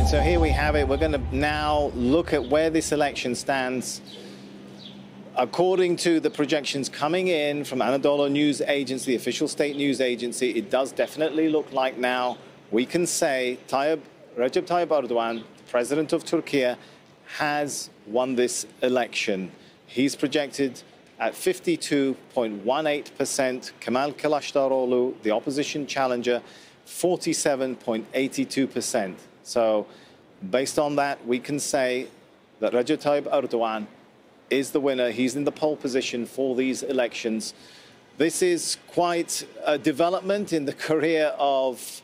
right, so here we have it. We're going to now look at where this election stands. According to the projections coming in from Anadolu News Agency, the official state news agency, it does definitely look like now we can say Recep Tayyip Erdogan, president of Turkey, has won this election. He's projected at 52.18%. Kemal Kılıçdaroğlu, the opposition challenger, 47.82%. So based on that, we can say that Recep Tayyip Erdogan is the winner. He's in the pole position for these elections. This is quite a development in the career of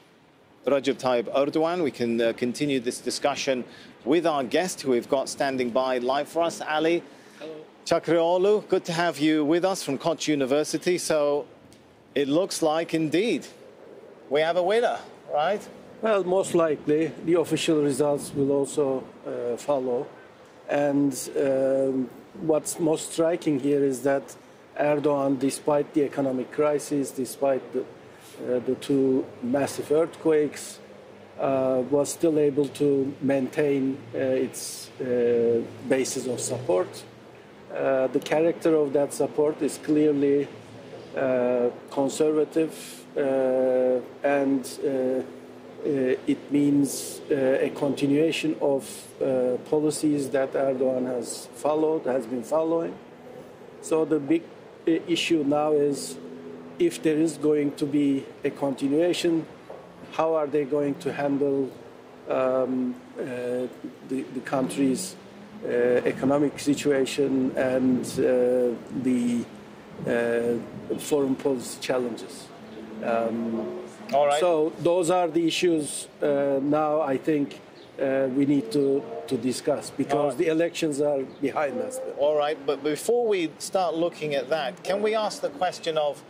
Recep Tayyip Erdogan. We can continue this discussion with our guest who we've got standing by live for us, Ali. Hello. Çakıroğlu, good to have you with us from Koç University. So it looks like indeed we have a winner, right? Well, most likely the official results will also follow. And what's most striking here is that Erdogan, despite the economic crisis, despite the two massive earthquakes, was still able to maintain its basis of support. The character of that support is clearly conservative, and it means a continuation of policies that Erdogan has been following. So the big issue now is, if there is going to be a continuation, how are they going to handle the country's economic situation and the foreign policy challenges? All right. So those are the issues now I think we need to discuss, because the elections are behind us. All right, but before we start looking at that, can we ask the question of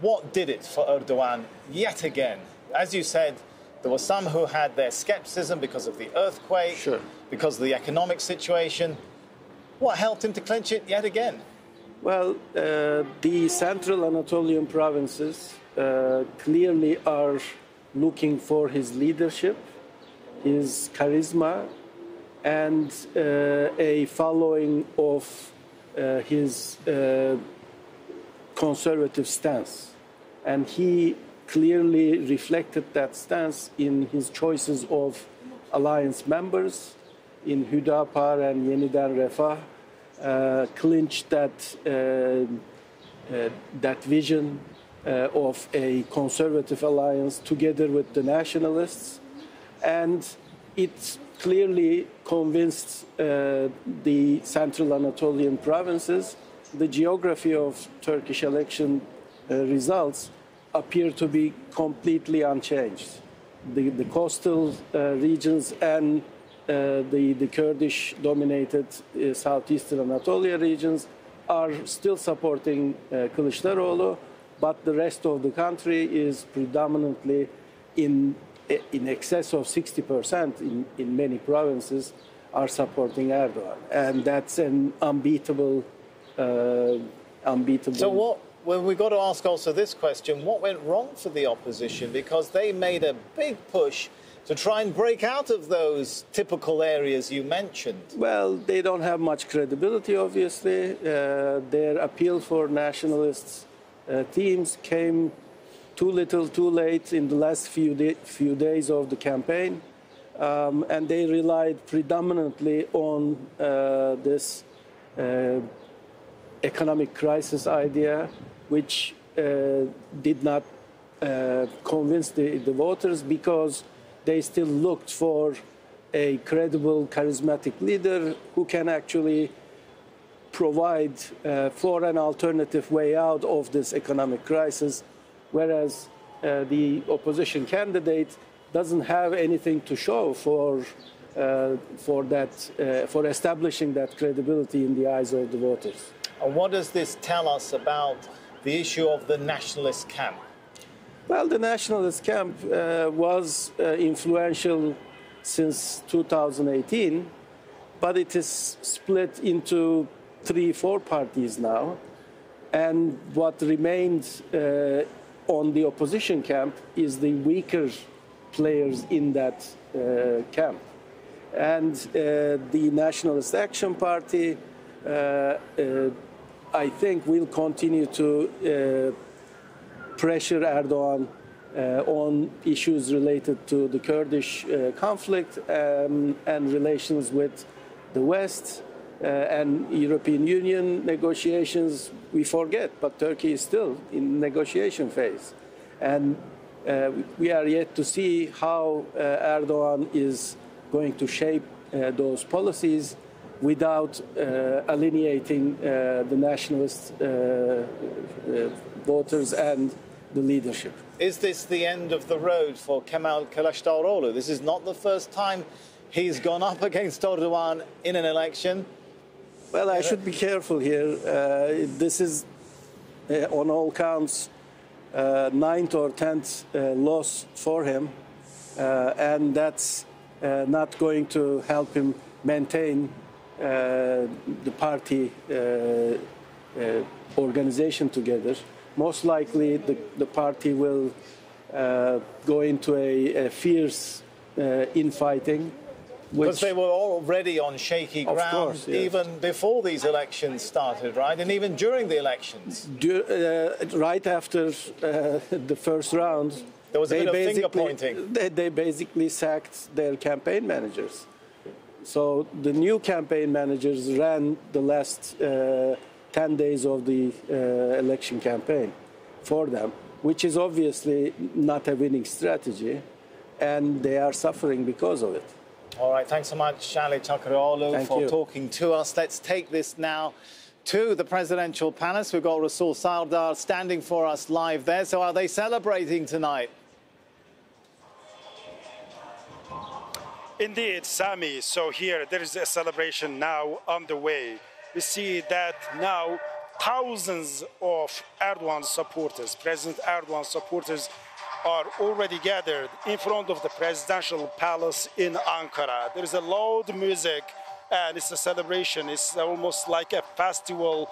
what did it for Erdogan yet again? As you said, there were some who had their skepticism because of the earthquake, Sure, because of the economic situation. What helped him to clinch it yet again? Well, the central Anatolian provinces clearly are looking for his leadership, his charisma, and a following of his conservative stance. And he clearly reflected that stance in his choices of alliance members in Hüdapar and Yeniden Refah, clinched that vision of a conservative alliance together with the nationalists, and it clearly convinced the central Anatolian provinces. The geography of Turkish election results appear to be completely unchanged. The coastal regions and the Kurdish-dominated southeastern Anatolia regions are still supporting Kılıçdaroğlu, but the rest of the country is predominantly in excess of 60% in many provinces are supporting Erdogan, and that's an unbeatable. So well, we've got to ask also this question: what went wrong for the opposition? Because they made a big push to try and break out of those typical areas you mentioned. Well, they don't have much credibility, obviously. Their appeal for nationalists themes came too little, too late in the last few days of the campaign, and they relied predominantly on this economic crisis idea, which did not convince the voters, because they still looked for a credible, charismatic leader who can actually provide for an alternative way out of this economic crisis, whereas the opposition candidate doesn't have anything to show for establishing that credibility in the eyes of the voters. And what does this tell us about the issue of the nationalist camp? Well, the nationalist camp was influential since 2018, but it is split into 3-4 parties now. And what remained on the opposition camp is the weaker players in that camp. And the Nationalist Action Party, I think, will continue to pressure Erdogan on issues related to the Kurdish conflict and relations with the West and European Union negotiations. We forget, but Turkey is still in negotiation phase. And we are yet to see how Erdogan is going to shape those policies without alienating the nationalist voters and the leadership. Is this the end of the road for Kemal Kılıçdaroğlu? This is not the first time he's gone up against Erdogan in an election. Well, I should be careful here. This is, on all counts, 9th or 10th loss for him, and that's not going to help him maintain the party organization together. Most likely, the party will go into a fierce infighting. Because they were already on shaky ground, of course, yes, even before these elections started, right? And even during the elections. Right after the first round, there was a bit of finger pointing. They basically sacked their campaign managers. So the new campaign managers ran the last 10 days of the election campaign for them, which is obviously not a winning strategy, and they are suffering because of it. All right, thanks so much, Ali Çakıroğlu, for talking to us. Let's take this now to the presidential palace. We've got Rasul Sardar standing for us live there. So are they celebrating tonight? Indeed, Sami. So here there is a celebration now on the way. We see that now thousands of Erdogan supporters, President Erdogan supporters, are already gathered in front of the presidential palace in Ankara. There is a loud music and it's a celebration. It's almost like a festival,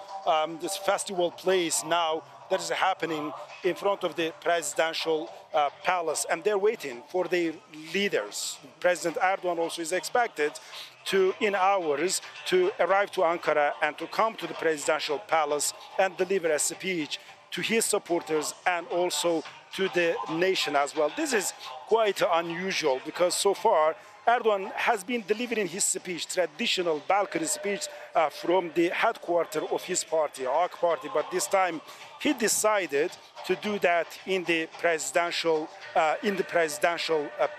this festival place now that is happening in front of the presidential palace, and they're waiting for their leaders. President Erdogan also is expected to, in hours, to arrive to Ankara and to come to the presidential palace and deliver a speech to his supporters and also to the nation as well. This is quite unusual because so far Erdogan has been delivering his speech, traditional balcony speech from the headquarters of his party, AK Party, but this time he decided to do that in the presidential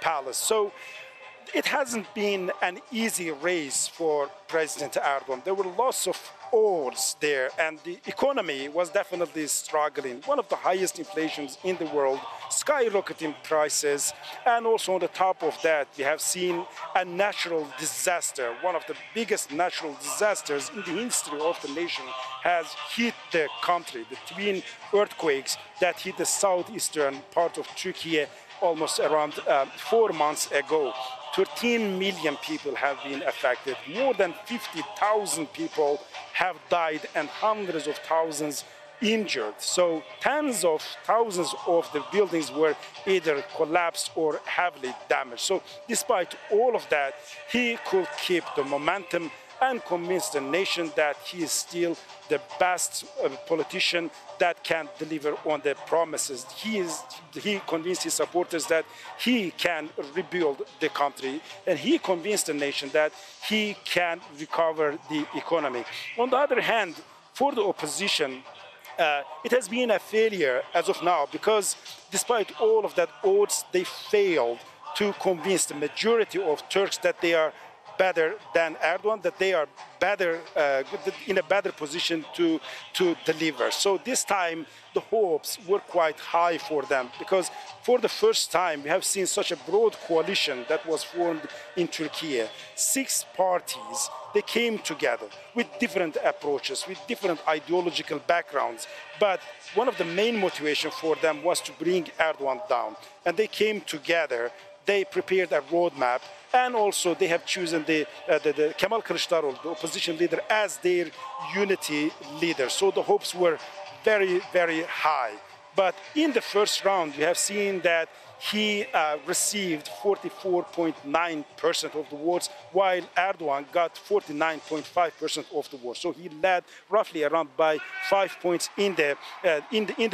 palace. So it hasn't been an easy race for President Erdogan. There were lots of odds there, and the economy was definitely struggling. One of the highest inflations in the world, skyrocketing prices, and also on the top of that, we have seen a natural disaster. One of the biggest natural disasters in the history of the nation has hit the country. The twin earthquakes that hit the southeastern part of Turkey almost around 4 months ago. 13 million people have been affected. More than 50,000 people have died and hundreds of thousands injured. So tens of thousands of the buildings were either collapsed or heavily damaged. So despite all of that, he could keep the momentum and convince the nation that he is still the best politician that can deliver on the promises. He convinced his supporters that he can rebuild the country, and he convinced the nation that he can recover the economy. On the other hand, for the opposition, it has been a failure as of now, because despite all of that odds, they failed to convince the majority of Turks that they are better than Erdogan, that they are better, in a better position to deliver. So this time the hopes were quite high for them, because for the first time we have seen such a broad coalition that was formed in Turkey. 6 parties, they came together with different approaches, with different ideological backgrounds, but one of the main motivations for them was to bring Erdogan down. And they came together, they prepared a roadmap, and also they have chosen the Kemal Kılıçdaroğlu, the opposition leader, as their unity leader. So the hopes were very, very high. But in the first round, we have seen that he received 44.9% of the votes, while Erdogan got 49.5% of the votes. So he led roughly around by 5 points in the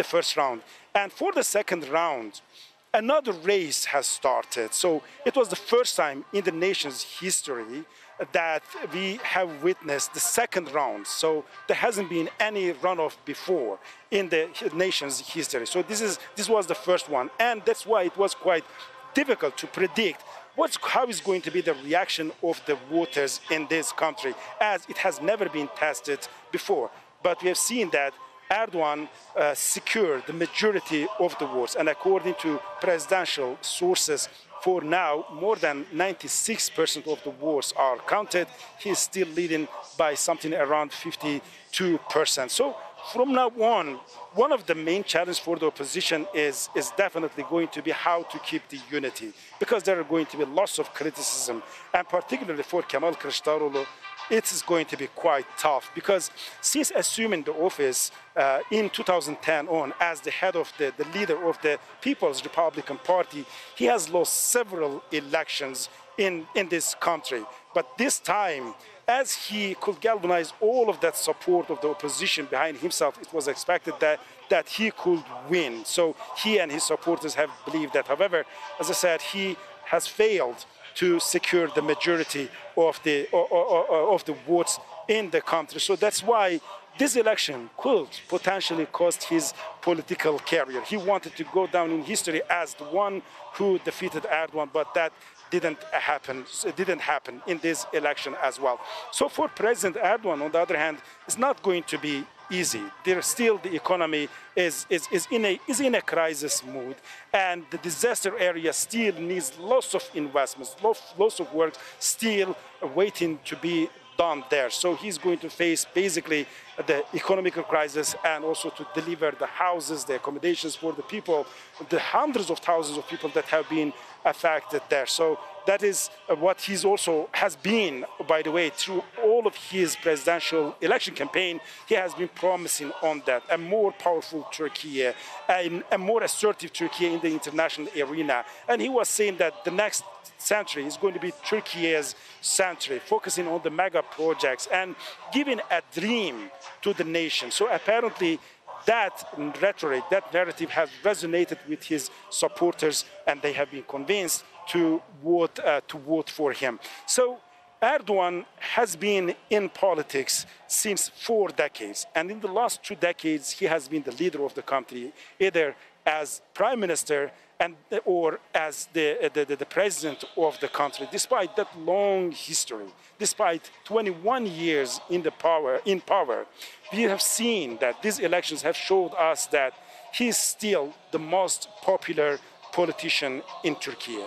first round. And for the second round, another race has started. So it was the first time in the nation's history that we have witnessed the second round. So there hasn't been any runoff before in the nation's history. So this was the first one. And that's why it was quite difficult to predict how is going to be the reaction of the voters in this country, as it has never been tested before. But we have seen that Erdogan secured the majority of the votes, and according to presidential sources, for now, more than 96% of the votes are counted. He is still leading by something around 52%. So from now on, one of the main challenges for the opposition is definitely going to be how to keep the unity, because there are going to be lots of criticism, and particularly for Kemal Kılıçdaroğlu, it is going to be quite tough, because since assuming the office in 2010 on as the head of the leader of the People's Republican Party, he has lost several elections in this country. But this time, as he could galvanize all of that support of the opposition behind himself, it was expected that he could win. So he and his supporters have believed that. However, as I said, he has failed to secure the majority of the votes in the country. So that's why this election could potentially cost his political career. He wanted to go down in history as the one who defeated Erdogan, but that didn't happen. It didn't happen in this election as well. So for President Erdogan, on the other hand, it's not going to be easy. There still the economy is in a crisis mood, and the disaster area still needs lots of investments, lots of work still waiting to be done there. So he's going to face basically the economic crisis, and also to deliver the houses, the accommodations for the people, the hundreds of thousands of people that have been affected there. So that is what he's also has been, by the way, through all of his presidential election campaign. He has been promising on that, a more powerful Turkey, a more assertive Turkey in the international arena. And he was saying that the next century is going to be Turkey's century, focusing on the mega projects and giving a dream to the nation. So apparently that rhetoric, that narrative has resonated with his supporters, and they have been convinced to vote for him. So Erdogan has been in politics since 4 decades, and in the last 2 decades he has been the leader of the country, either as prime minister or as the president of the country. Despite that long history, despite 21 years in power, we have seen that these elections have showed us that he is still the most popular politician in Turkey.